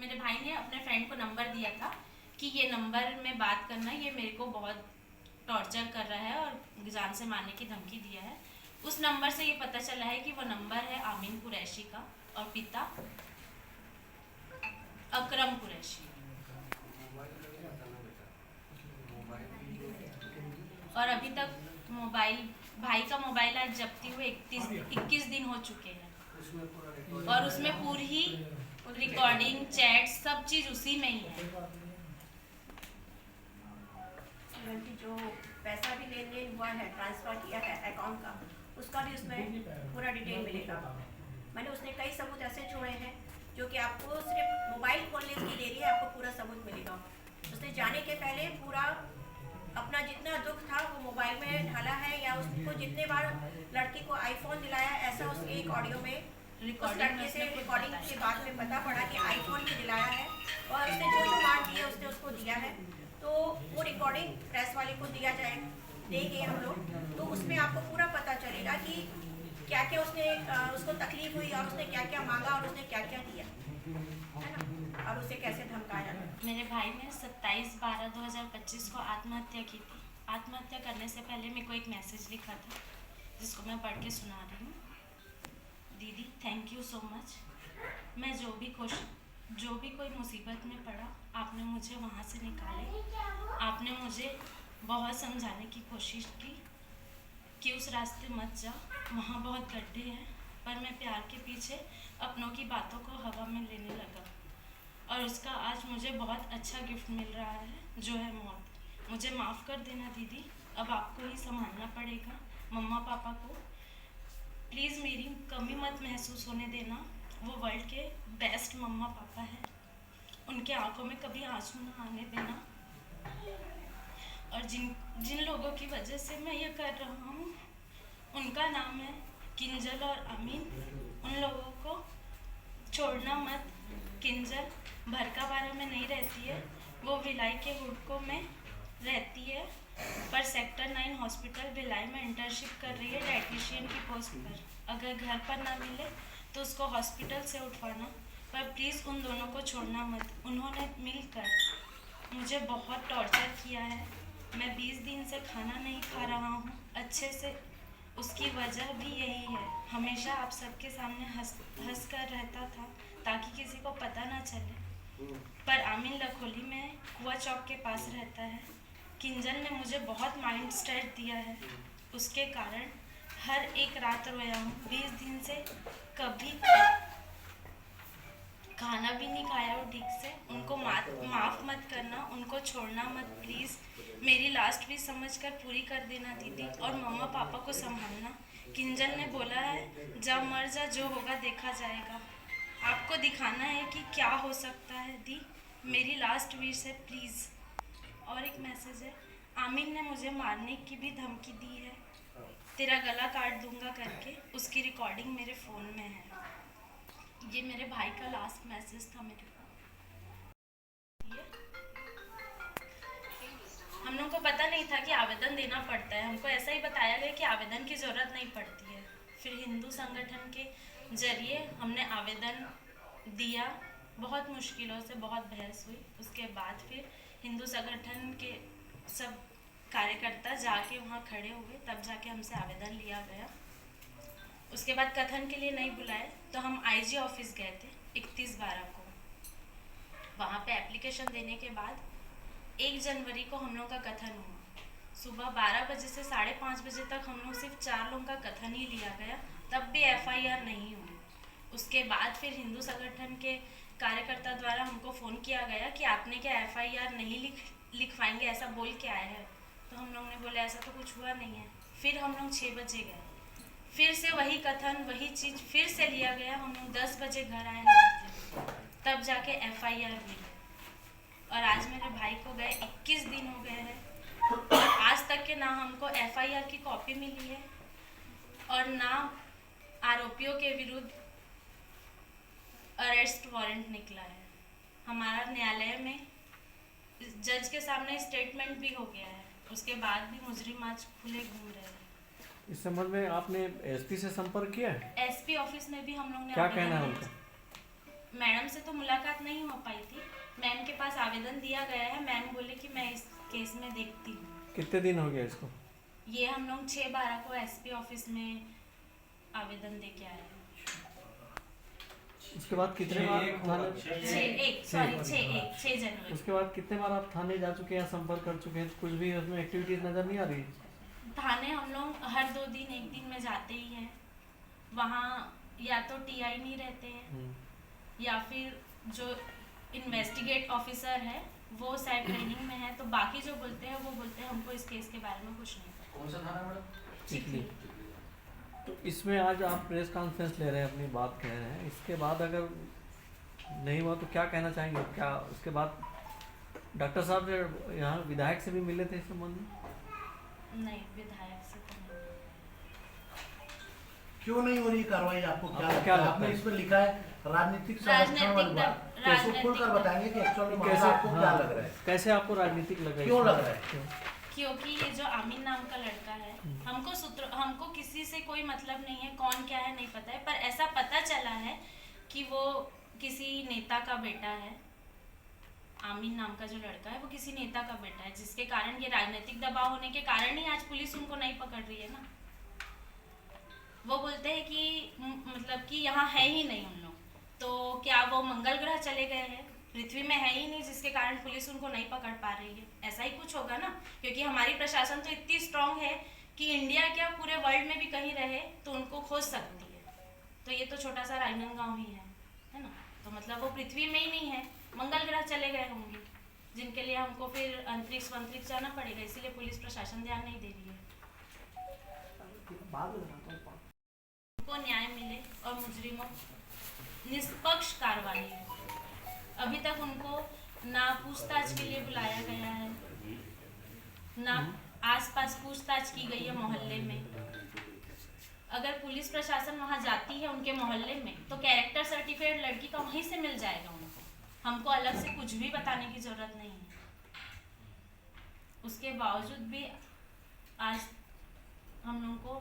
मेरे भाई ने अपने फ्रेंड को नंबर दिया था कि ये नंबर में बात करना, ये मेरे को बहुत टॉर्चर कर रहा है और जान से मारने की धमकी दिया है। उस नंबर से ये पता चला है कि वो नंबर है आमीन कुरैशी का और पिता अकरम कुरैशी। और अभी तक भाई का मोबाइल आज जब्ती हुए 21 दिन हो चुके हैं और उसमें पूरी रिकॉर्डिंग चैट सब चीज़ उसी में ही है। जो पैसा भी लेन देन हुआ है, ट्रांसफर किया है अकाउंट का, उसका भी उसमें पूरा डिटेल मिलेगा। मैंने उसने कई सबूत ऐसे छोड़े हैं जो कि आपको सिर्फ मोबाइल खोलने की देरी है, आपको पूरा सबूत मिलेगा। उसने जाने के पहले पूरा अपना जितना दुख था वो मोबाइल में ढाला है, या उसको जितने बार लड़की को आईफोन दिलाया, ऐसा उसके एक ऑडियो में उस लड़के से रिकॉर्डिंग के बाद में पता पड़ा कि आईफोन भी दिलाया है और उसने जो जो मार दिए उसने उसको दिया है। तो वो रिकॉर्डिंग प्रेस वाले को देंगे हम लोग, तो उसमें आपको पूरा पता चलेगा कि क्या क्या उसको तकलीफ हुई और उसने क्या क्या मांगा और उसने क्या क्या दिया, है ना, और उसे कैसे धमकाया। मेरे भाई ने 27/12/2025 को आत्महत्या की थी। आत्महत्या करने से पहले मेरे को एक मैसेज लिखा था जिसको मैं पढ़ के सुना रही हूँ। दीदी थैंक यू सो मच। मैं जो भी कोई मुसीबत में पड़ा, आपने मुझे वहाँ से निकाले। आपने मुझे बहुत समझाने की कोशिश की कि उस रास्ते मत जा, वहाँ बहुत गड्ढे हैं, पर मैं प्यार के पीछे अपनों की बातों को हवा में लेने लगा और उसका आज मुझे बहुत अच्छा गिफ्ट मिल रहा है, जो है मौत। मुझे माफ़ कर देना दीदी, अब आपको ही संभालना पड़ेगा मम्मा पापा को। प्लीज़ मेरी कमी मत महसूस होने देना। वो वर्ल्ड के बेस्ट मम्मा पापा हैं, उनके आंखों में कभी आंसू ना आने देना। और जिन लोगों की वजह से मैं ये कर रहा हूँ, उनका नाम है किंजल और अमीन। उन लोगों को छोड़ना मत। किंजल भरकाबारा में नहीं रहती है, वो भिलाई के हुडको में रहती है, पर सेक्टर 9 हॉस्पिटल भिलाई में इंटर्नशिप कर रही है डाइटिशियन की पोस्ट पर। अगर घर पर ना मिले तो उसको हॉस्पिटल से उठवाना, पर प्लीज़ उन दोनों को छोड़ना मत। उन्होंने मिलकर मुझे बहुत टॉर्चर किया है। मैं 20 दिन से खाना नहीं खा रहा हूँ अच्छे से। उसकी वजह भी यही है, हमेशा आप सबके सामने हंस कर रहता था ताकि किसी को पता ना चले, पर आमीन लखोली में कुआ चौक के पास रहता है। किंजल ने मुझे बहुत माइंड स्ट्रेस दिया है, उसके कारण हर एक रात रोया हूँ। 20 दिन से कभी खाना भी नहीं खाया और ठीक से। उनको माफ़ मत करना, उनको छोड़ना मत प्लीज़। मेरी लास्ट भी समझ कर पूरी कर देना दीदी, और मम्मा पापा को संभालना। किंजल ने बोला है जा मर जा, जो होगा देखा जाएगा। आपको दिखाना है कि क्या हो सकता है दी, मेरी लास्ट विश है प्लीज़। और एक मैसेज है, आमीन ने मुझे मारने की भी धमकी दी है, तेरा गला काट दूंगा करके। उसकी रिकॉर्डिंग मेरे फ़ोन में है। ये मेरे भाई का लास्ट मैसेज था मेरे को। हम लोग को पता नहीं था कि आवेदन देना पड़ता है, हमको ऐसा ही बताया गया कि आवेदन की ज़रूरत नहीं पड़ती है। फिर हिंदू संगठन के जरिए हमने आवेदन दिया, बहुत मुश्किलों से, बहुत बहस हुई। उसके बाद फिर हिंदू संगठन के सब कार्यकर्ता जाके वहाँ खड़े हुए, तब जाके हमसे आवेदन लिया गया। उसके बाद कथन के लिए नहीं बुलाए तो हम आईजी ऑफिस गए थे 31/12 को। वहाँ पे एप्लीकेशन देने के बाद 1 जनवरी को हम लोग का कथन हुआ। सुबह 12 बजे से 5:30 बजे तक हम लोग सिर्फ 4 लोगों का कथन ही लिया गया, तब भी एफआईआर नहीं हुई। उसके बाद फिर हिंदू संगठन के कार्यकर्ता द्वारा हमको फ़ोन किया गया कि आपने क्या एफआईआर नहीं लिखवाएंगे, ऐसा बोल के आए हैं। तो हम लोग ने बोला ऐसा तो कुछ हुआ नहीं है। फिर हम लोग 6 बजे गए, फिर से वही कथन, वही चीज़ फिर से लिया गया। हम लोग 10 बजे घर आए हैं, तब जाके एफआईआर हुई। और आज मेरे भाई को गए 21 दिन हो गए हैं और आज तक के ना हमको एफआईआर की कॉपी मिली है और ना आरोपियों के विरुद्ध अरेस्ट वारंट निकला है। हमारा न्यायालय में जज के सामने स्टेटमेंट भी हो गया है, उसके बाद भी मुजरिम आज खुले घूम रहे हैं। इस संबंध में आपने एसपी से संपर्क किया है? एसपी ऑफिस में भी हम लोग ने क्या कहना है उनका? मैडम से तो मुलाकात नहीं हो पाई थी। मैम के पास आवेदन दिया गया है, मैम बोले कि मैं इस केस में देखती हूँ। कितने दिन हो गया इसको? ये हम लोग 6/12 को एसपी ऑफिस में आवेदन दे के आए हैं। उसके बाद कितने बार थाने 6 जनवरी। उसके बाद कितने बार आप थाने जा चुके हैं, संपर्क कर चुके हैं? कुछ भी उसमें एक्टिविटीज नजर नहीं आ रही? थाने हम लोग हर 2 दिन 1 दिन में जाते ही हैं। वहाँ या तो टीआई नहीं रहते हैं या फिर जो इन्वेस्टिगेट ऑफिसर है वो शायद ट्रेनिंग में है, तो बाकी जो बोलते हैं वो बोलते हैं हमको इस केस के बारे में कुछ नहीं पता। कौन सा थाना मैडम? चिखली। तो इसमें आज आप प्रेस कॉन्फ्रेंस ले रहे हैं, अपनी बात कह रहे हैं, इसके बाद अगर नहीं हुआ तो क्या कहना चाहेंगे? क्या उसके बाद डॉक्टर साहब यहाँ विधायक से भी मिले थे इस संबंध में? नहीं, विधायक से तो नहीं। क्यों नहीं हो रही कार्रवाई? आपको क्या आपको लगता क्या है? लगता आपने है? इसमें लिखा है राजनीतिक संरक्षण वाली बात। कैसे खुलकर बताएंगे कि एक्चुअली मामला आपको क्या लग रहा है? कैसे आपको राजनीतिक लग रहा है? क्यों लग रहा है? क्योंकि ये जो आमीन नाम का लड़का है, हमको किसी से कोई मतलब नहीं है, कौन क्या है नहीं पता है, पर ऐसा पता चला है कि वो किसी नेता का बेटा है। आमीन नाम का जो लड़का है वो किसी नेता का बेटा है, जिसके कारण ये राजनीतिक दबाव होने के कारण ही आज पुलिस उनको नहीं पकड़ रही है ना। वो बोलते हैं कि मतलब कि यहाँ है ही नहीं उन लोग, तो क्या वो मंगल ग्रह चले गए हैं? पृथ्वी में है ही नहीं, जिसके कारण पुलिस उनको नहीं पकड़ पा रही है। ऐसा ही कुछ होगा ना, क्योंकि हमारी प्रशासन तो इतनी स्ट्रांग है कि इंडिया क्या पूरे वर्ल्ड में भी कहीं रहे तो उनको खोज सकती है। तो ये तो छोटा सा राजनांदगांव ही है ना, तो मतलब वो पृथ्वी में ही नहीं है, मंगल ग्रह चले गए होंगे, जिनके लिए हमको फिर अंतरिक्ष वंतरिक्ष जाना पड़ेगा, इसीलिए पुलिस प्रशासन ध्यान नहीं दे रही है। उनको न्याय मिले और मुजरिमों निष्पक्ष कार्रवाई हो। अभी तक उनको ना पूछताछ के लिए बुलाया गया है, ना आसपास पूछताछ की गई है मोहल्ले में। अगर पुलिस प्रशासन वहां जाती है उनके मोहल्ले में तो कैरेक्टर सर्टिफिकेट लड़की का वहीं से मिल जाएगा उनको, हमको अलग से कुछ भी बताने की जरूरत नहीं है। उसके बावजूद भी आज हम लोग को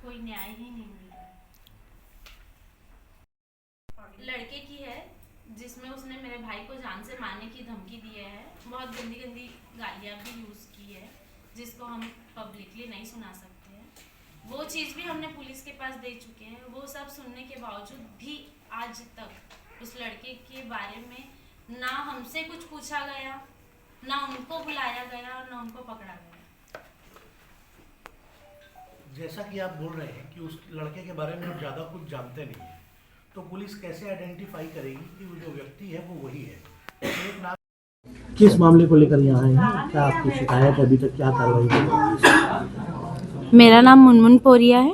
कोई न्याय ही नहीं मिल रहा है। लड़के की है जिसमें उसने मेरे भाई को जान से मारने की धमकी दी है, बहुत गंदी गंदी गालियाँ भी यूज़ की है, जिसको हम पब्लिकली नहीं सुना सकते हैं। वो चीज़ भी हमने पुलिस के पास दे चुके हैं। वो सब सुनने के बावजूद भी आज तक उस लड़के के बारे में ना हमसे कुछ पूछा गया, ना उनको बुलाया गया और ना उनको पकड़ा गया। जैसा कि आप बोल रहे हैं कि उस लड़के के बारे में आप ज़्यादा कुछ जानते नहीं हैं, तो पुलिस कैसे आइडेंटिफाई करेगी कि वो जो व्यक्ति है वो वही है? एक नाम किस मामले को लेकर यहाँ आए? क्या आपकी शिकायत है? अभी तक क्या कार्रवाई की? मेरा नाम मुनमुन पोरिया है।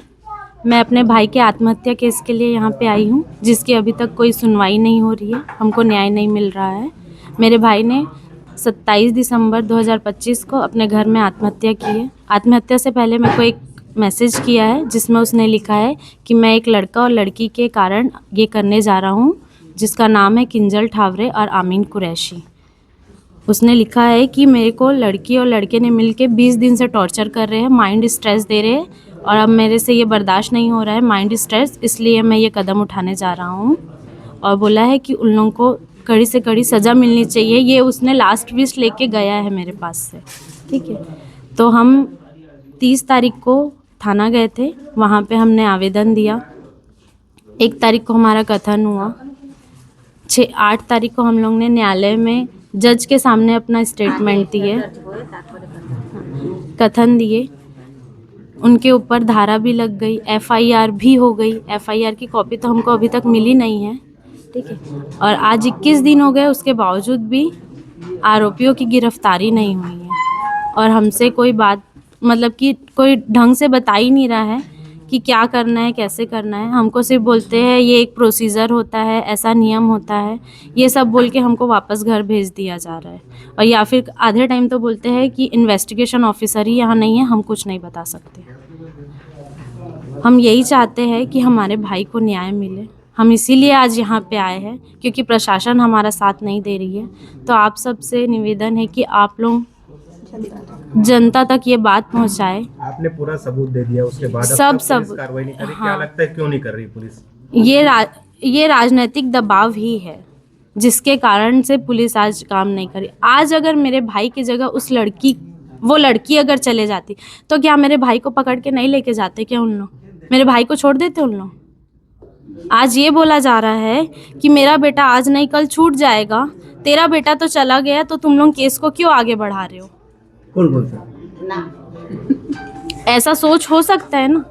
मैं अपने भाई के आत्महत्या केस के लिए यहाँ पे आई हूँ, जिसकी अभी तक कोई सुनवाई नहीं हो रही है, हमको न्याय नहीं मिल रहा है। मेरे भाई ने 27 दिसंबर 2025 को अपने घर में आत्महत्या की है। आत्महत्या से पहले मेरे को एक मैसेज किया है जिसमें उसने लिखा है कि मैं एक लड़का और लड़की के कारण ये करने जा रहा हूँ, जिसका नाम है किंजल ठावरे और आमीन कुरैशी। उसने लिखा है कि मेरे को लड़की और लड़के ने मिलके 20 दिन से टॉर्चर कर रहे हैं, माइंड स्ट्रेस दे रहे हैं और अब मेरे से ये बर्दाश्त नहीं हो रहा है माइंड स्ट्रेस, इसलिए मैं ये कदम उठाने जा रहा हूँ। और बोला है कि उन लोगों को कड़ी से कड़ी सज़ा मिलनी चाहिए। ये उसने लास्ट विश लेके गया है मेरे पास से, ठीक है। तो हम 30 तारीख को थाना गए थे, वहाँ पे हमने आवेदन दिया। 1 तारीख को हमारा कथन हुआ। 8 तारीख को हम लोग ने न्यायालय में जज के सामने अपना स्टेटमेंट दिए, कथन दिए। उनके ऊपर धारा भी लग गई, एफआईआर भी हो गई। एफआईआर की कॉपी तो हमको अभी तक मिली नहीं है, ठीक है। और आज 21 दिन हो गए, उसके बावजूद भी आरोपियों की गिरफ्तारी नहीं हुई है और हमसे कोई बात मतलब कि कोई ढंग से बता ही नहीं रहा है कि क्या करना है, कैसे करना है। हमको सिर्फ बोलते हैं ये एक प्रोसीजर होता है, ऐसा नियम होता है, ये सब बोल के हमको वापस घर भेज दिया जा रहा है। और या फिर आधे टाइम तो बोलते हैं कि इन्वेस्टिगेशन ऑफिसर ही यहाँ नहीं है, हम कुछ नहीं बता सकते। हम यही चाहते हैं कि हमारे भाई को न्याय मिले। हम इसीलिए आज यहाँ पे आए हैं क्योंकि प्रशासन हमारा साथ नहीं दे रही है। तो आप सबसे निवेदन है कि आप लोग जनता तक ये बात पहुंचाए। आपने पूरा सबूत दे दिया, उसके बाद अब सब तक पुलिस सबूत, कार्रवाई नहीं कर रही। हाँ। क्या लगता है क्यों नहीं कर रही पुलिस? ये राजनीतिक दबाव ही है जिसके कारण से पुलिस आज काम नहीं करी। आज अगर मेरे भाई की जगह वो लड़की अगर चले जाती तो क्या मेरे भाई को पकड़ के नहीं लेके जाते क्या उन लोग? मेरे भाई को छोड़ देते उन लोग? आज ये बोला जा रहा है कि मेरा बेटा आज नहीं कल छूट जाएगा, तेरा बेटा तो चला गया, तो तुम लोग केस को क्यों आगे बढ़ा रहे हो? कौन कौन सा? ऐसा सोच हो सकता है ना,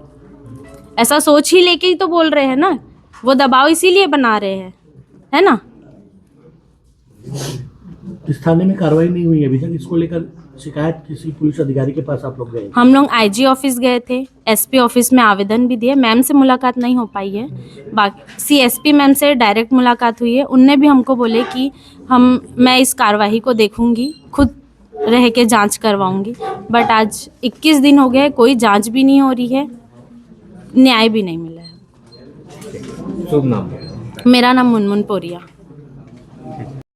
ऐसा सोच ही लेके ही तो बोल रहे हैं ना, वो दबाव इसीलिए बना रहे हैं, है ना। इस थाने में कार्रवाई नहीं हुई अभी तक, इसको लेकर शिकायत किसी पुलिस अधिकारी के पास आप लोग गए? हम लोग आईजी ऑफिस गए थे, एसपी ऑफिस में आवेदन भी दिए, मैम से मुलाकात नहीं हो पाई है, बाकी सीएसपी मैम से डायरेक्ट मुलाकात हुई है, उनने भी हमको बोले कि मैं इस कार्रवाई को देखूंगी, खुद रह के जांच करवाऊंगी। बट आज 21 दिन हो गए, कोई जांच भी नहीं हो रही है, न्याय भी नहीं मिला है। शुभ नाम? मेरा नाम मुनमुन पोरिया।